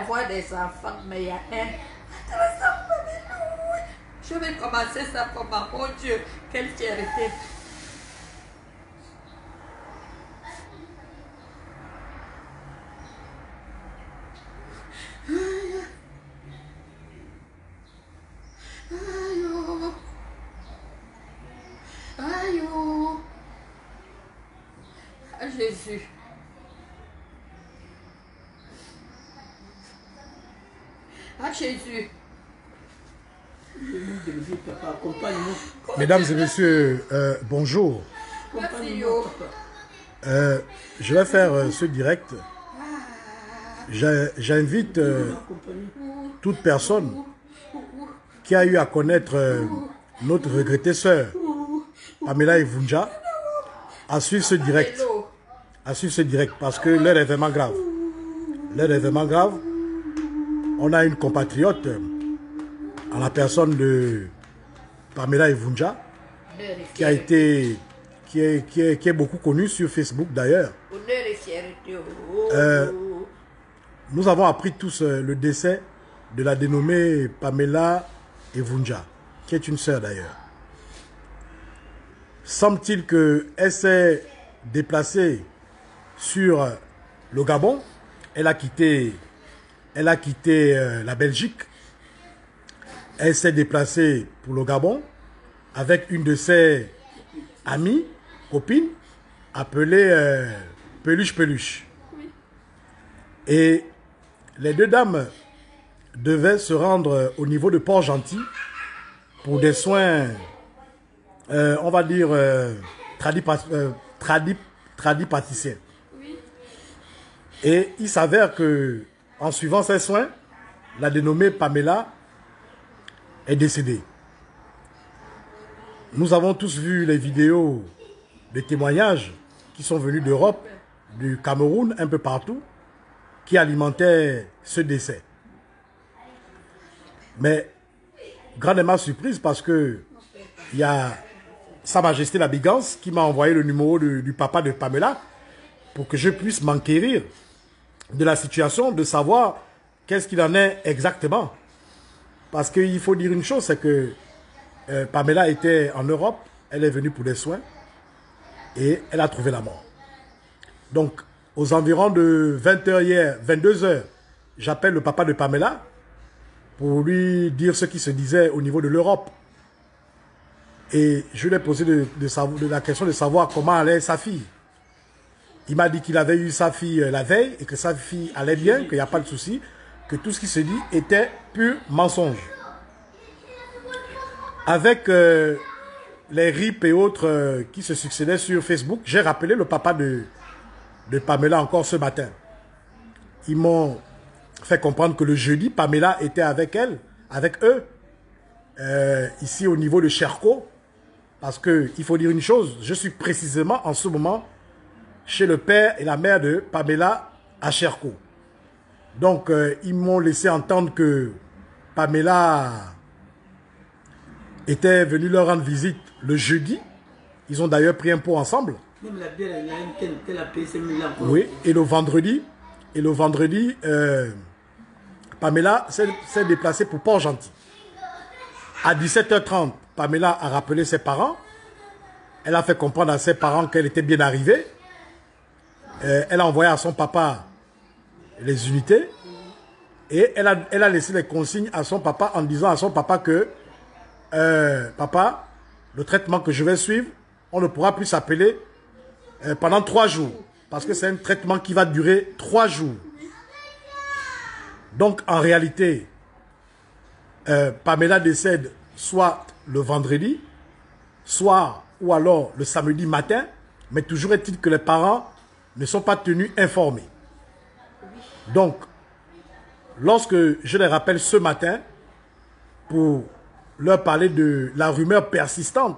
avoir des enfants, mais il y a un. Je vais commencer ça pour ma mon Dieu, quelle fierté. Aïe, oh. Aïe, oh. Ah, Jésus. Ah, Jésus. Mesdames et messieurs, bonjour. Merci, yo. Je vais faire ce direct. J'invite toute personne qui a eu à connaître notre regrettée sœur, Pamela Ivunja, à suivre ce direct. À suivre ce direct parce que l'heure est vraiment grave. L'heure est vraiment grave. On a une compatriote en la personne de Pamela Ivunja qui a été qui est beaucoup connue sur Facebook d'ailleurs. Nous avons appris tous le décès de la dénommée Pamela Ivunja, qui est une sœur d'ailleurs. Semble-t-il qu'elle s'est déplacée sur le Gabon. Elle a quitté la Belgique. Elle s'est déplacée pour le Gabon avec une de ses amies, copines, appelée Peluche Peluche. Oui. Et les deux dames devaient se rendre au niveau de Port-Gentil pour des soins, on va dire, tradipraticiens. Oui. Et il s'avère que, en suivant ces soins, la dénommée Pamela est décédée. Nous avons tous vu les vidéos, les témoignages qui sont venus d'Europe, du Cameroun, un peu partout, qui alimentaient ce décès. Mais, grandement surprise parce que il y a Sa Majesté la Bigance qui m'a envoyé le numéro du papa de Pamela pour que je puisse m'enquérir de la situation, de savoir qu'est-ce qu'il en est exactement. Parce qu'il faut dire une chose, c'est que Pamela était en Europe, elle est venue pour des soins et elle a trouvé la mort. Donc, aux environs de 20h hier, 22h, j'appelle le papa de Pamela pour lui dire ce qui se disait au niveau de l'Europe. Et je lui ai posé la question de savoir comment allait sa fille. Il m'a dit qu'il avait eu sa fille la veille et que sa fille allait bien, qu'il n'y a pas de souci, que tout ce qui se dit était pur mensonge. Avec les RIP et autres qui se succédaient sur Facebook, j'ai rappelé le papa de Pamela encore ce matin. Ils m'ont fait comprendre que le jeudi, Pamela était avec eux, ici au niveau de Cherko. Parce qu'il faut dire une chose, je suis précisément en ce moment chez le père et la mère de Pamela à Cherko. Donc, ils m'ont laissé entendre que Pamela était venue leur rendre visite le jeudi. Ils ont d'ailleurs pris un pot ensemble. Oui, et le vendredi, Pamela s'est déplacée pour Port-Gentil. À 17h30, Pamela a rappelé ses parents. Elle a fait comprendre à ses parents qu'elle était bien arrivée. Elle a envoyé à son papa les unités. Et elle a laissé les consignes à son papa en disant à son papa que papa, le traitement que je vais suivre, on ne pourra plus s'appeler pendant 3 jours. Parce que c'est un traitement qui va durer 3 jours. Donc en réalité, Pamela décède soit le vendredi, soit ou alors le samedi matin, mais toujours est-il que les parents ne sont pas tenus informés. Donc, lorsque je les rappelle ce matin, pour leur parler de la rumeur persistante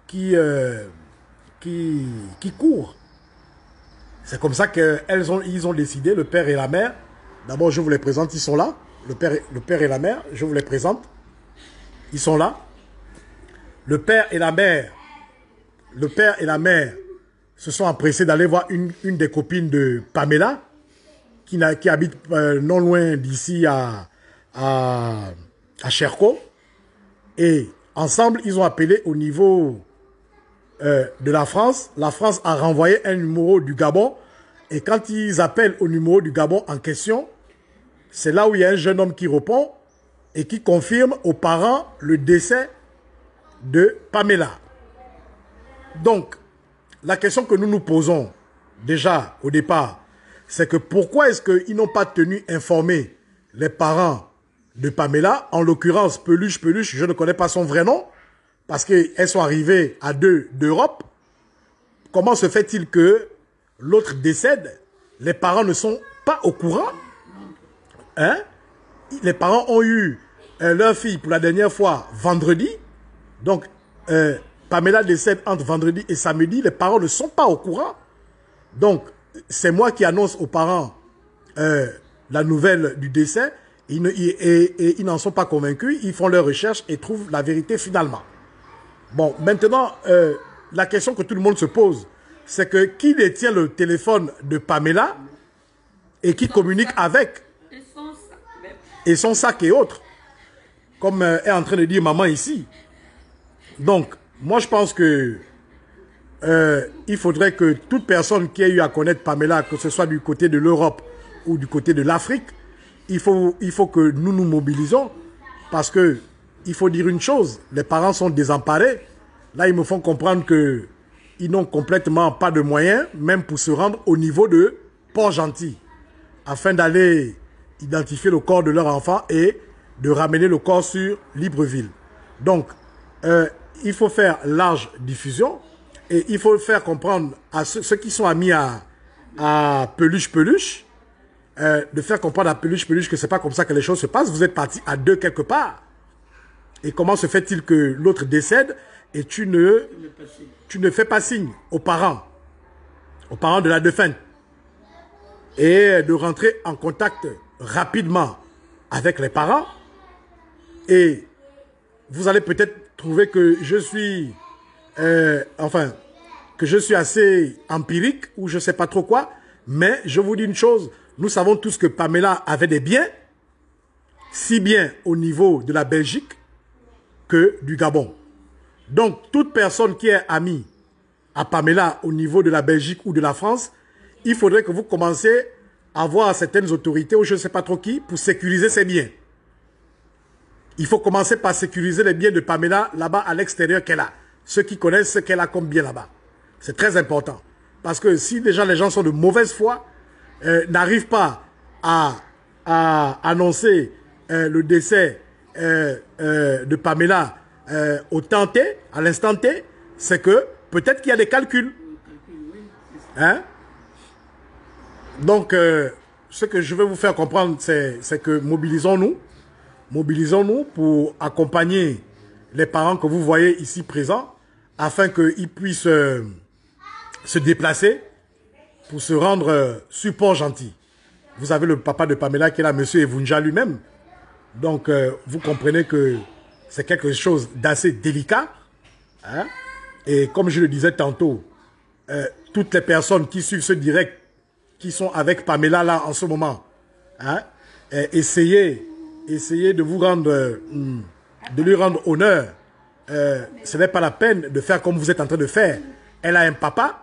qui court, c'est comme ça qu'ils ont décidé, le père et la mère. D'abord, je vous les présente, ils sont là. Le père et la mère, je vous les présente. Ils sont là. Le père et la mère se sont empressés d'aller voir une des copines de Pamela, qui habite non loin d'ici à Cherko. Et ensemble, ils ont appelé au niveau de la France. La France a renvoyé un numéro du Gabon. Et quand ils appellent au numéro du Gabon en question, c'est là où il y a un jeune homme qui répond et qui confirme aux parents le décès de Pamela. Donc, la question que nous nous posons déjà au départ, c'est que pourquoi est-ce qu'ils n'ont pas tenu informer les parents de Pamela, en l'occurrence Peluche, je ne connais pas son vrai nom, parce qu'elles sont arrivées à deux d'Europe. Comment se fait-il que l'autre décède? Les parents ne sont pas au courant. Hein? Les parents ont eu leur fille pour la dernière fois vendredi. Donc, Pamela décède entre vendredi et samedi. Les parents ne sont pas au courant. Donc, c'est moi qui annonce aux parents la nouvelle du décès. Et ils n'en sont pas convaincus. Ils font leurs recherches et trouvent la vérité finalement. Bon, maintenant, la question que tout le monde se pose, c'est que qui détient le téléphone de Pamela et qui communique avec? Et son sac et autres. Comme est en train de dire maman ici. Donc, moi je pense que il faudrait que toute personne qui ait eu à connaître Pamela, que ce soit du côté de l'Europe ou du côté de l'Afrique, il faut que nous nous mobilisons. Parce que il faut dire une chose, les parents sont désemparés. Là, ils me font comprendre qu'ils n'ont complètement pas de moyens, même pour se rendre au niveau de Port-Gentil, afin d'aller identifier le corps de leur enfant et de ramener le corps sur Libreville. Donc, il faut faire large diffusion et il faut faire comprendre à ceux qui sont amis à Peluche, de faire comprendre à Peluche que c'est pas comme ça que les choses se passent. Vous êtes partis à deux quelque part. Et comment se fait-il que l'autre décède et tu ne fais pas signe aux parents de la défunte, et de rentrer en contact rapidement avec les parents. Et vous allez peut-être trouver que je suis que je suis assez empirique ou je ne sais pas trop quoi, mais je vous dis une chose, nous savons tous que Pamela avait des biens, si bien au niveau de la Belgique que du Gabon. Donc, toute personne qui est amie à Pamela au niveau de la Belgique ou de la France, il faudrait que vous commenciez à voir certaines autorités ou je ne sais pas trop qui pour sécuriser ses biens. Il faut commencer par sécuriser les biens de Pamela là-bas à l'extérieur qu'elle a. Ceux qui connaissent ce qu'elle a comme bien là-bas. C'est très important. Parce que si déjà les gens sont de mauvaise foi, n'arrivent pas à annoncer le décès de Pamela au temps T, à l'instant T, c'est que peut-être qu'il y a des calculs. Hein? Donc, ce que je veux vous faire comprendre, c'est que mobilisons-nous pour accompagner les parents que vous voyez ici présents, afin qu'ils puissent se déplacer pour se rendre sur Port-Gentil. Vous avez le papa de Pamela qui est là, monsieur Evunja lui-même. Donc, vous comprenez que c'est quelque chose d'assez délicat. Hein? Et comme je le disais tantôt, toutes les personnes qui suivent ce direct, qui sont avec Pamela là en ce moment, hein, essayez de vous rendre, de lui rendre honneur. Ce n'est pas la peine de faire comme vous êtes en train de faire. Elle a un papa.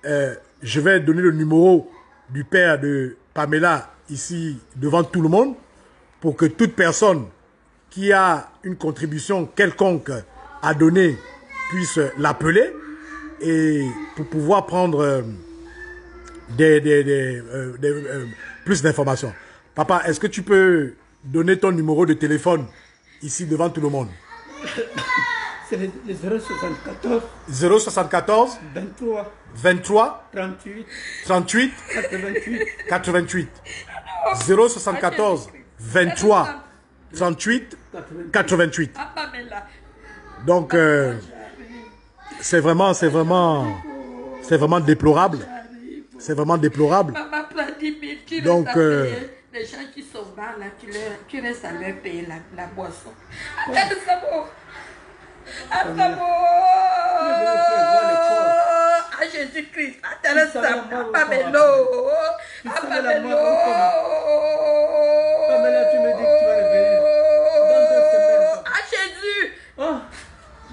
Je vais donner le numéro du père de Pamela ici devant tout le monde pour que toute personne qui a une contribution quelconque à donner puisse l'appeler et pour pouvoir prendre plus d'informations. Papa, est-ce que tu peux donner ton numéro de téléphone ici devant tout le monde? C'est le 074 074 23 38 88 074 23 38 88. Donc c'est vraiment déplorable. C'est vraiment déplorable. Donc les gens qui sont bas là, tu restes à leur payer la boisson. À Jésus-Christ, Tu savais la mort ou comment? Pamela, tu me dis que tu vas revenir. Dans 2 semaines. Ah, Jésus! Oh,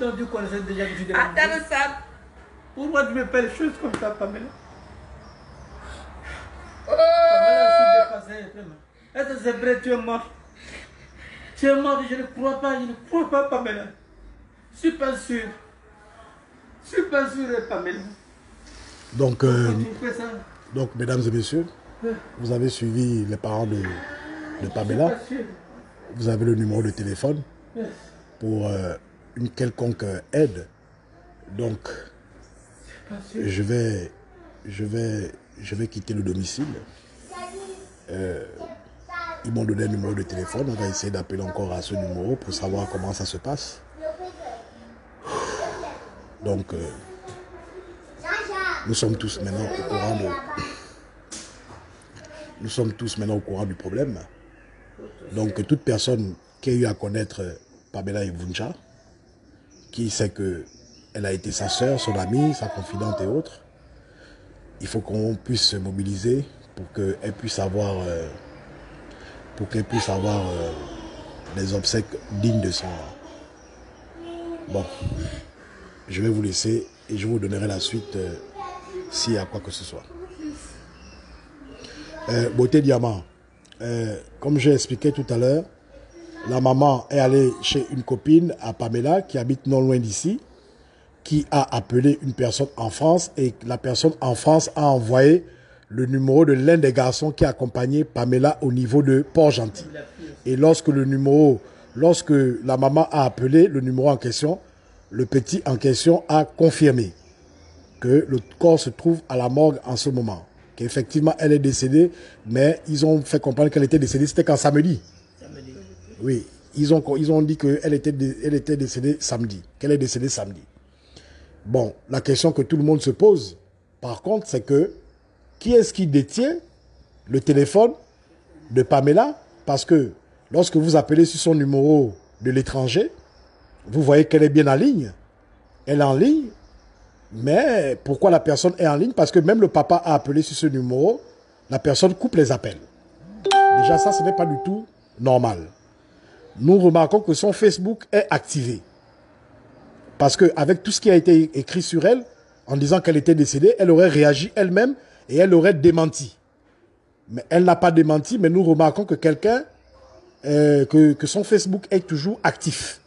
donc tu connaissais déjà que tu devais Attends mourir. ça. Pourquoi tu me fais les choses comme ça, Pamela? Oh! Pamela, je suis dépassée. Est-ce que c'est vrai, tu es mort? Tu es mort, je ne crois pas, Pamela. Je suis pas sûr. Je suis pas sûr, Pamela. Donc, Pourquoi tu fais ça? donc, mesdames et messieurs, vous avez suivi les parents de Je Pamela. suis pas sûr. Vous avez le numéro de téléphone Yes. pour une quelconque aide. Donc, Pas sûr. je vais quitter le domicile. Ils m'ont donné un numéro de téléphone. On va essayer d'appeler encore à ce numéro pour savoir comment ça se passe. Donc, nous sommes tous maintenant au courant nous sommes tous maintenant au courant du problème. Donc, toute personne qui a eu à connaître Pamela Ivunja, qui sait qu'elle a été sa sœur, son amie, sa confidente et autres, il faut qu'on puisse se mobiliser pour qu'elle puisse avoir, des obsèques dignes de son nom. Bon, je vais vous laisser et je vous donnerai la suite s'il y a quoi que ce soit. Beauté Diamant, comme j'ai expliqué tout à l'heure, la maman est allée chez une copine à Pamela qui habite non loin d'ici, qui a appelé une personne en France et la personne en France a envoyé le numéro de l'un des garçons qui accompagnait Pamela au niveau de Port-Gentil. Et lorsque la maman a appelé le numéro en question, le petit en question a confirmé que le corps se trouve à la morgue en ce moment. Qu'effectivement elle est décédée, mais ils ont fait comprendre qu'elle était décédée, c'était quand samedi. Oui, ils ont dit qu'elle était décédée samedi, qu'elle est décédée samedi. Bon, la question que tout le monde se pose, par contre, c'est que qui est-ce qui détient le téléphone de Pamela? Parce que lorsque vous appelez sur son numéro de l'étranger, vous voyez qu'elle est bien en ligne. Elle est en ligne, mais pourquoi la personne est en ligne? Parce que même le papa a appelé sur ce numéro, la personne coupe les appels. Déjà, ça, ce n'est pas du tout normal. Nous remarquons que son Facebook est activé. Parce qu'avec tout ce qui a été écrit sur elle, en disant qu'elle était décédée, elle aurait réagi elle-même et elle aurait démenti. Mais elle n'a pas démenti, mais nous remarquons que que son Facebook est toujours actif.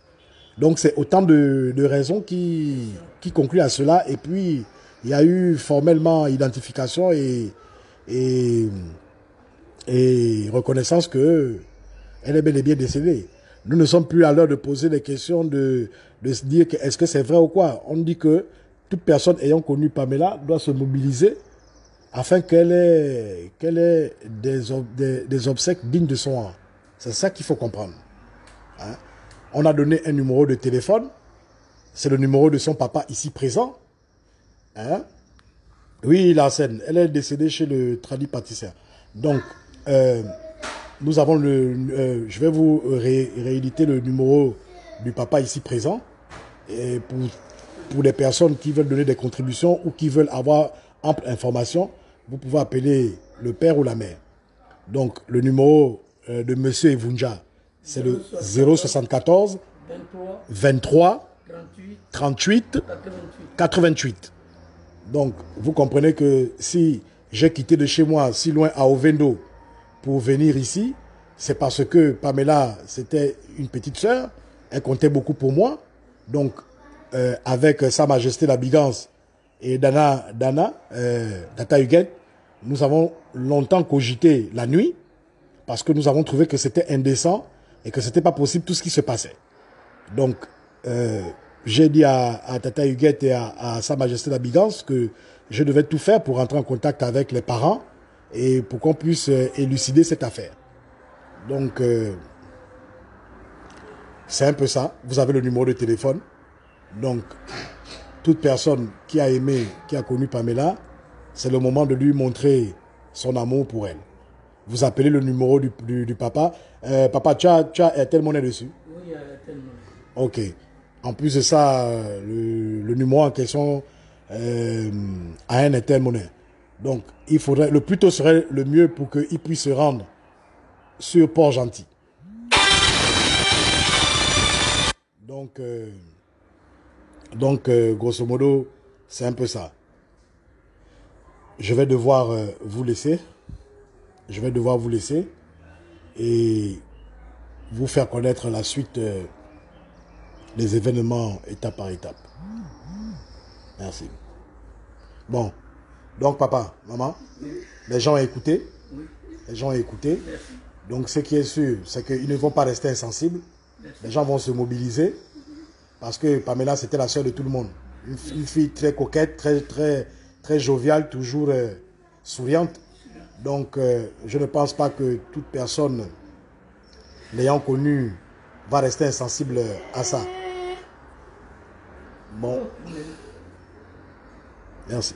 Donc c'est autant de raisons qui concluent à cela. Et puis, il y a eu formellement identification et reconnaissance qu'elle est bel et bien décédée. Nous ne sommes plus à l'heure de poser des questions, de se dire que est-ce que c'est vrai ou quoi. On dit que toute personne ayant connu Pamela doit se mobiliser afin qu'elle ait des obsèques dignes de son rang. C'est ça qu'il faut comprendre. Hein? On a donné un numéro de téléphone. C'est le numéro de son papa ici présent. Hein? Oui, la scène. Elle est décédée chez le tradit pâtissier. Donc, nous avons je vais vous rééditer le numéro du papa ici présent. Et pour les personnes qui veulent donner des contributions ou qui veulent avoir ample information, vous pouvez appeler le père ou la mère. Donc, le numéro de monsieur Ivunja, c'est le 074 23 38 88. Donc, vous comprenez que si j'ai quitté de chez moi si loin à Ovendo pour venir ici, c'est parce que Pamela, c'était une petite sœur, elle comptait beaucoup pour moi. Donc, avec Sa Majesté la Bigance et Tata Huguette, nous avons longtemps cogité la nuit parce que nous avons trouvé que c'était indécent et que c'était pas possible tout ce qui se passait. Donc, j'ai dit à Tata Huguette et à Sa Majesté la Bigance que je devais tout faire pour rentrer en contact avec les parents et pour qu'on puisse élucider cette affaire. Donc, c'est un peu ça. Vous avez le numéro de téléphone. Donc, toute personne qui a aimé, qui a connu Pamela, c'est le moment de lui montrer son amour pour elle. Vous appelez le numéro du papa. Papa, tu as Airtel Money dessus? Oui, il y a Airtel Money. Ok. En plus de ça, le numéro en question a un Airtel Money. Donc, il faudrait, le plus tôt serait le mieux pour qu'il puisse se rendre sur Port-Gentil. Donc, grosso modo, c'est un peu ça. Je vais devoir vous laisser. Je vais devoir vous laisser et vous faire connaître la suite des événements étape par étape. Merci. Bon, donc papa, maman, les gens ont écouté. Les gens ont écouté. Donc ce qui est sûr, c'est qu'ils ne vont pas rester insensibles. Les gens vont se mobiliser. Parce que Pamela, c'était la sœur de tout le monde. Une fille très coquette, très joviale, toujours souriante. Donc je ne pense pas que toute personne l'ayant connue va rester insensible à ça. Bon. Merci.